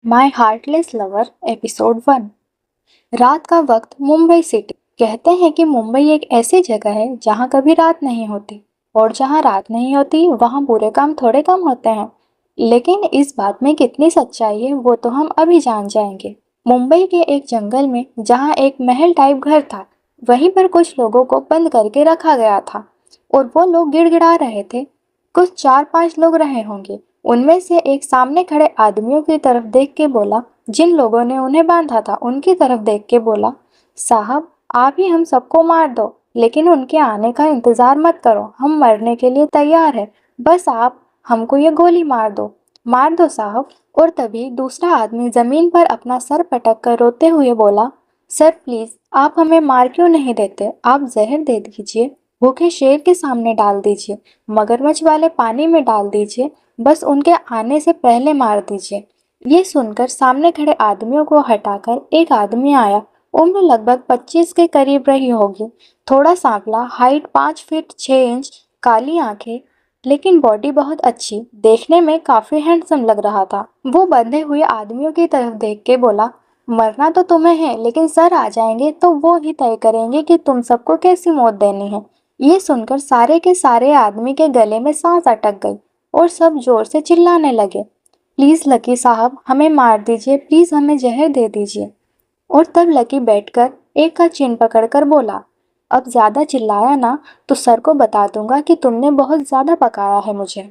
My heartless lover episode 1। रात का वक्त मुंबई सिटी। कहते हैं कि मुंबई एक ऐसी जगह है जहाँ कभी रात नहीं होती और जहाँ रात नहीं होती वहाँ बुरे काम थोड़े कम होते हैं। लेकिन इस बात में कितनी सच्चाई है वो तो हम अभी जान जाएंगे। मुंबई के एक जंगल में जहाँ एक महल टाइप घर था, वहीं पर कुछ लोगों को बंद करके रखा गया था और वो लोग गिड़गिड़ा रहे थे। कुछ 4-5 लोग रहे होंगे। उनमें से एक सामने खड़े आदमियों की तरफ देख के बोला, जिन लोगों ने उन्हें बांधा था उनकी तरफ देख के बोला, साहब आप ही हम सबको मार दो, लेकिन उनके आने का इंतजार मत करो, हम मरने के लिए तैयार है। बस आप हमको ये गोली मार दो साहब। और तभी दूसरा आदमी जमीन पर अपना सर पटक कर रोते हुए बोला, सर प्लीज आप हमें मार क्यों नहीं देते, आप जहर दे दीजिए, भूखे शेर के सामने डाल दीजिए, मगरमच्छ वाले पानी में डाल दीजिए, बस उनके आने से पहले मार दीजिए। ये सुनकर सामने खड़े आदमियों को हटाकर एक आदमी आया। उम्र लगभग 25 के करीब रही होगी। थोड़ा सांवला, हाइट 5 फीट 6 इंच, काली आंखें, लेकिन बॉडी बहुत अच्छी, देखने में काफी हैंडसम लग रहा था। वो बंधे हुए आदमियों की तरफ देख के बोला, मरना तो तुम्हें है, लेकिन सर आ जाएंगे तो वो ही तय करेंगे कि तुम सबको कैसी मौत देनी है। ये सुनकर सारे के सारे आदमी के गले में सांस अटक गई और सब जोर से चिल्लाने लगे, प्लीज लकी साहब हमें मार दीजिए, प्लीज हमें जहर दे दीजिए। और तब लकी बैठकर एक का चिन पकड़कर बोला, अब ज्यादा चिल्लाया ना तो सर को बता दूंगा कि तुमने बहुत ज्यादा पकाया है मुझे।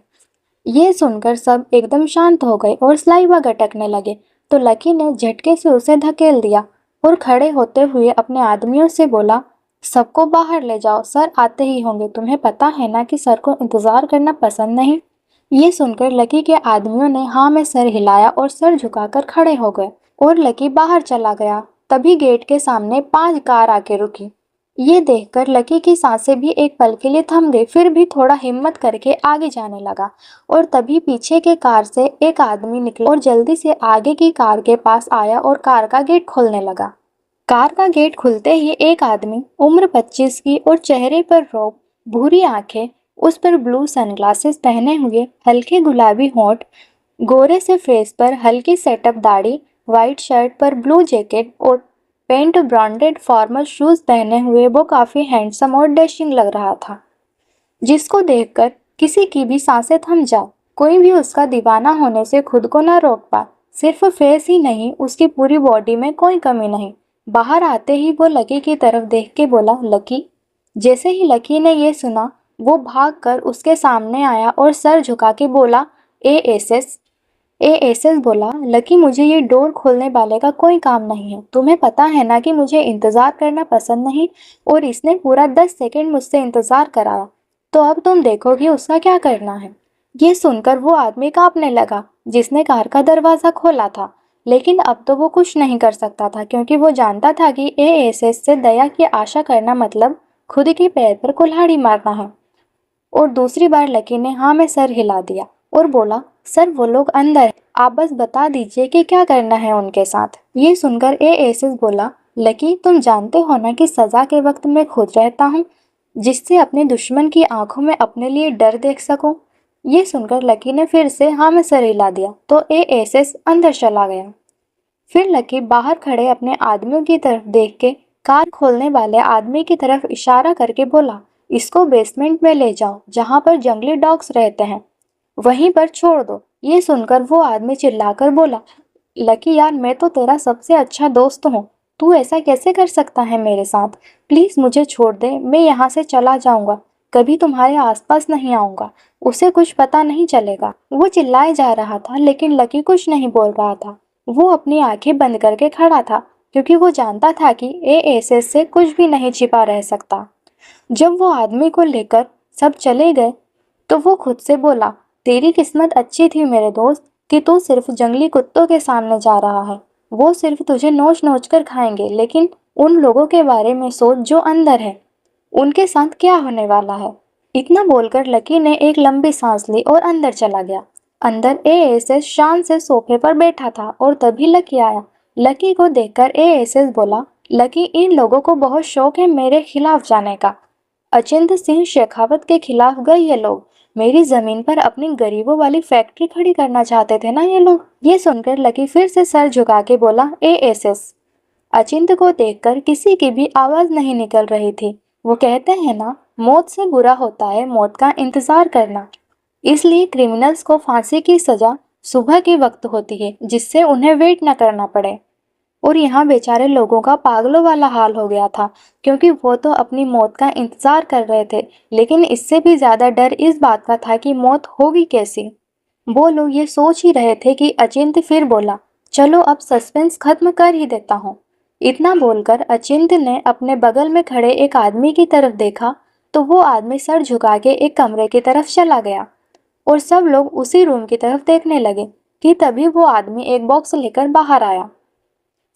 ये सुनकर सब एकदम शांत हो गए और सलाइवा गटकने लगे। तो लकी ने झटके से उसे धकेल दिया और खड़े होते हुए अपने आदमियों से बोला, सबको बाहर ले जाओ, सर आते ही होंगे, तुम्हें पता है ना कि सर को इंतजार करना पसंद नहीं। ये सुनकर लकी के आदमियों ने हाँ में सर हिलाया और सर झुकाकर खड़े हो गए और लकी बाहर चला गया। तभी गेट के सामने 5 कार आके रुकी। ये देखकर लकी की सांसें भी एक पल के लिए थम गई, फिर भी थोड़ा हिम्मत करके आगे जाने लगा। और तभी पीछे के कार से एक आदमी निकला और जल्दी से आगे की कार के पास आया और कार का गेट खोलने लगा। कार का गेट खुलते ही एक आदमी, उम्र 25 की और चेहरे पर रौब, भूरी आंखें, उस पर ब्लू सनग्लासेस पहने हुए, हल्के गुलाबी होंठ, गोरे से फेस पर हल्की सेटअप दाढ़ी, वाइट शर्ट पर ब्लू जैकेट और पेंट ब्रांडेड फॉर्मल शूज पहने हुए वो काफी हैंडसम और डैशिंग लग रहा था, जिसको देखकर किसी की भी सांसें थम जाए। कोई भी उसका दीवाना होने से खुद को न रोक पाए। सिर्फ फेस ही नहीं, उसकी पूरी बॉडी में कोई कमी नहीं। बाहर आते ही वो लकी की तरफ देख के बोला, लकी। जैसे ही लकी ने ये सुना, वो भागकर उसके सामने आया और सर झुका के बोला, एएसएस। एएसएस बोला, लकी मुझे ये डोर खोलने वाले का कोई काम नहीं है, तुम्हें पता है ना कि मुझे इंतजार करना पसंद नहीं, और इसने पूरा 10 सेकंड मुझसे इंतजार कराया, तो अब तुम देखोगे उसका क्या करना है। ये सुनकर वो आदमी कांपने लगा जिसने कार का दरवाजा खोला था, लेकिन अब तो वो कुछ नहीं कर सकता था क्योंकि वो जानता था कि एएसएस से दया की आशा करना मतलब खुद के पैर पर कुल्हाड़ी मारना है। और दूसरी बार लकी ने हाँ में सर हिला दिया और बोला, सर वो लोग अंदर हैं, आप बस बता दीजिए कि क्या करना है उनके साथ। ये सुनकर एएसएस बोला, लकी तुम जानते हो ना कि सजा के वक्त मैं खुद रहता हूँ, जिससे अपने दुश्मन की आंखों में अपने लिए डर देख सकूं। ये सुनकर लकी ने फिर से हाँ में सर हिला दिया तो एएसएस अंदर चला गया। फिर लकी बाहर खड़े अपने आदमियों की तरफ देख के कार खोलने वाले आदमी की तरफ इशारा करके बोला, इसको बेसमेंट में ले जाओ जहाँ पर जंगली डॉग्स रहते हैं, वहीं पर छोड़ दो। ये सुनकर वो आदमी चिल्लाकर बोला, लकी यार मैं तो तेरा सबसे अच्छा दोस्त हूँ, तू ऐसा कैसे कर सकता है मेरे साथ, प्लीज मुझे छोड़ दे, मैं यहाँ से चला जाऊंगा, कभी तुम्हारे आसपास नहीं आऊंगा, उसे कुछ पता नहीं चलेगा। वो चिल्लाए जा रहा था लेकिन लकी कुछ नहीं बोल रहा था। वो अपनी आंखें बंद करके खड़ा था क्योंकि वो जानता था कि एएसएस से कुछ भी नहीं छिपा रह सकता। जब वो आदमी को लेकर सब चले गए तो वो खुद से बोला, तेरी किस्मत अच्छी थी मेरे दोस्त कि तू सिर्फ जंगली कुत्तों के सामने जा रहा है, वो सिर्फ तुझे नोच नोच कर खाएंगे, लेकिन उन लोगों के बारे में सोच जो अंदर है, उनके साथ क्या होने वाला है। इतना बोलकर लकी ने एक लंबी सांस ली और अंदर चला गया। अंदर एएसएस शान से सोफे पर बैठा था और तभी लकी आया। लकी को देखकर एएसएस बोला, लकी इन लोगों को बहुत शौक है मेरे खिलाफ जाने का, अचिंत सिंह शेखावत के खिलाफ गए ये लोग, मेरी जमीन पर अपनी गरीबों वाली फैक्ट्री खड़ी करना चाहते थे ना ये लोग। ये सुनकर लकी फिर से सर झुका के बोला, एएसएस। अचिंत को देखकर किसी की भी आवाज नहीं निकल रही थी। वो कहते हैं ना, मौत से बुरा होता है मौत का इंतजार करना। इसलिए क्रिमिनल्स को फांसी की सजा सुबह के वक्त होती है, जिससे उन्हें वेट न करना पड़े। और यहाँ बेचारे लोगों का पागलों वाला हाल हो गया था, क्योंकि वो तो अपनी मौत का इंतजार कर रहे थे, लेकिन इससे भी ज्यादा डर इस बात का था कि मौत होगी कैसी। वो लोग ये सोच ही रहे थे कि अचिंत फिर बोला, चलो अब सस्पेंस खत्म कर ही देता हूँ। इतना बोलकर अचिंत ने अपने बगल में खड़े एक आदमी की तरफ देखा तो वो आदमी सर झुका के एक कमरे की तरफ चला गया और सब लोग उसी रूम की तरफ देखने लगे कि तभी वो आदमी एक बॉक्स लेकर बाहर आया।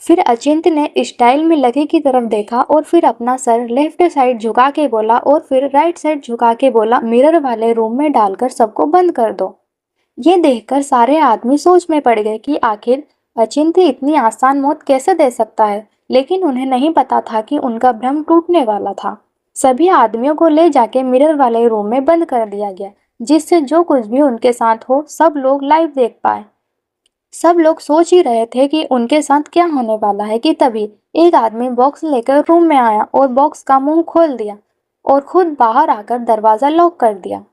फिर अचिंत ने स्टाइल में लकी की तरफ देखा और फिर अपना सर लेफ्ट साइड झुका के बोला और फिर राइट साइड झुका के बोला, मिरर वाले रूम में डालकर सबको बंद कर दो। ये देखकर सारे आदमी सोच में पड़ गए कि आखिर अचिंत इतनी आसान मौत कैसे दे सकता है, लेकिन उन्हें नहीं पता था कि उनका भ्रम टूटने वाला था। सभी आदमियों को ले जाके मिरर वाले रूम में बंद कर दिया गया, जिससे जो कुछ भी उनके साथ हो सब लोग लाइव देख पाए। सब लोग सोच ही रहे थे कि उनके साथ क्या होने वाला है कि तभी एक आदमी बॉक्स लेकर रूम में आया और बॉक्स का मुंह खोल दिया और खुद बाहर आकर दरवाजा लॉक कर दिया।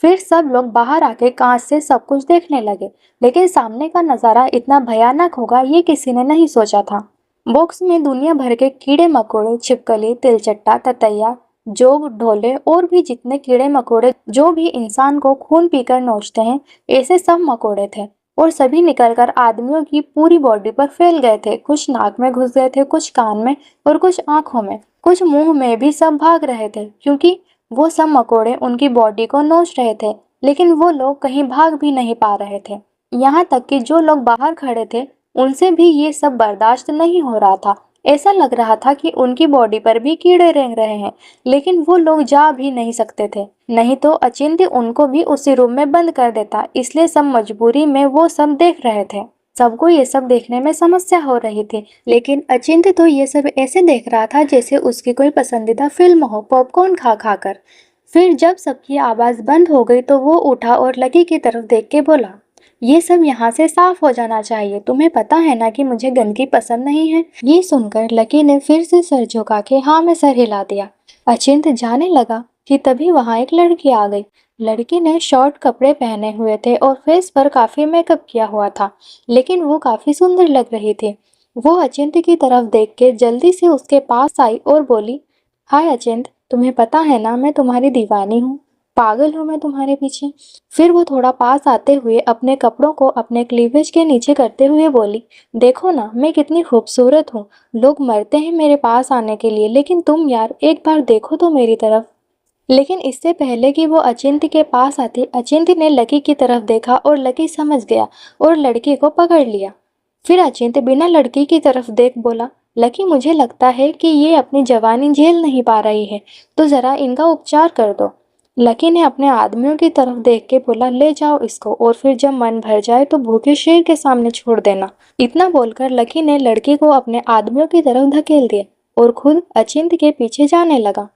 फिर सब लोग बाहर आके कांच से सब कुछ देखने लगे, लेकिन सामने का नजारा इतना भयानक होगा ये किसी ने नहीं सोचा था। बॉक्स में दुनिया भर के कीड़े मकोड़े, छिपकली, तिलचट्टा, ततैया, जोग, ढोले और भी जितने कीड़े मकोड़े जो भी इंसान को खून पीकर नोचते हैं, ऐसे सब मकोड़े थे और सभी निकलकर आदमियों की पूरी बॉडी पर फैल गए थे। कुछ नाक में घुस गए थे, कुछ कान में और कुछ आंखों में, कुछ मुंह में भी। सब भाग रहे थे क्योंकि वो सब मकोड़े उनकी बॉडी को नोच रहे थे, लेकिन वो लोग कहीं भाग भी नहीं पा रहे थे। यहाँ तक कि जो लोग बाहर खड़े थे उनसे भी ये सब बर्दाश्त नहीं हो रहा था। ऐसा लग रहा था कि उनकी बॉडी पर भी कीड़े रेंग रहे हैं, लेकिन वो लोग जा भी नहीं सकते थे, नहीं तो अचिंत उनको भी उसी रूम में बंद कर देता। इसलिए सब मजबूरी में वो सब देख रहे थे। सबको ये सब देखने में समस्या हो रही थी, लेकिन अचिंत तो ये सब ऐसे देख रहा था जैसे उसकी कोई पसंदीदा फिल्म हो, पॉपकॉर्न खा खा कर। फिर जब सबकी आवाज बंद हो गई तो वो उठा और लकी की तरफ देख के बोला, ये सब यहाँ से साफ हो जाना चाहिए। तुम्हें पता है ना कि मुझे गंदगी पसंद नहीं है। ये सुनकर लकी ने फिर से सर झुका के हाँ में सर हिला दिया। अचिंत जाने लगा कि तभी वहाँ एक लड़की आ गई। लड़की ने शॉर्ट कपड़े पहने हुए थे और फेस पर काफी मेकअप किया हुआ था, लेकिन वो काफी सुंदर लग रही थी। वो अचिंत की तरफ देख के जल्दी से उसके पास आई और बोली, हाय अचिंत, तुम्हें पता है ना मैं तुम्हारी दीवानी हूँ, पागल हूँ मैं तुम्हारे पीछे। फिर वो थोड़ा पास आते हुए अपने कपड़ों को अपने क्लीवेज के नीचे करते हुए बोली, देखो ना मैं कितनी खूबसूरत हूँ, लोग मरते हैं मेरे पास आने के लिए, लेकिन तुम यार एक बार देखो तो मेरी तरफ। लेकिन इससे पहले कि वो अचिंत के पास आती, अचिंत ने लकी की तरफ देखा और लकी समझ गया और लड़की को पकड़ लिया। फिर अचिंत बिना लड़की की तरफ देख बोला, लकी मुझे लगता है कि ये अपनी जवानी झेल नहीं पा रही है, तो जरा इनका उपचार कर दो। लकी ने अपने आदमियों की तरफ देख के बोला, ले जाओ इसको और फिर जब मन भर जाए तो भूखे शेर के सामने छोड़ देना। इतना बोलकर लकी ने लड़की को अपने आदमियों की तरफ धकेल दिया और खुद अचिंत के पीछे जाने लगा।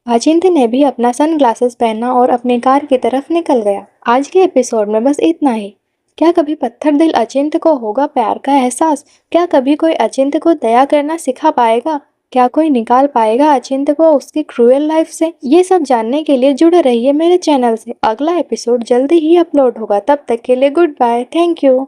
अचिंत ने भी अपना सनग्लासेस पहना और अपनी कार की तरफ निकल गया। आज के एपिसोड में बस इतना ही। क्या कभी पत्थर दिल अचिंत को होगा प्यार का एहसास? क्या कभी कोई अचिंत को दया करना सिखा पाएगा? क्या कोई निकाल पाएगा अचिंत को उसकी क्रूएल लाइफ से? ये सब जानने के लिए जुड़े रहिए मेरे चैनल से। अगला एपिसोड जल्दी ही अपलोड होगा। तब तक के लिए गुड बाय, थैंक यू।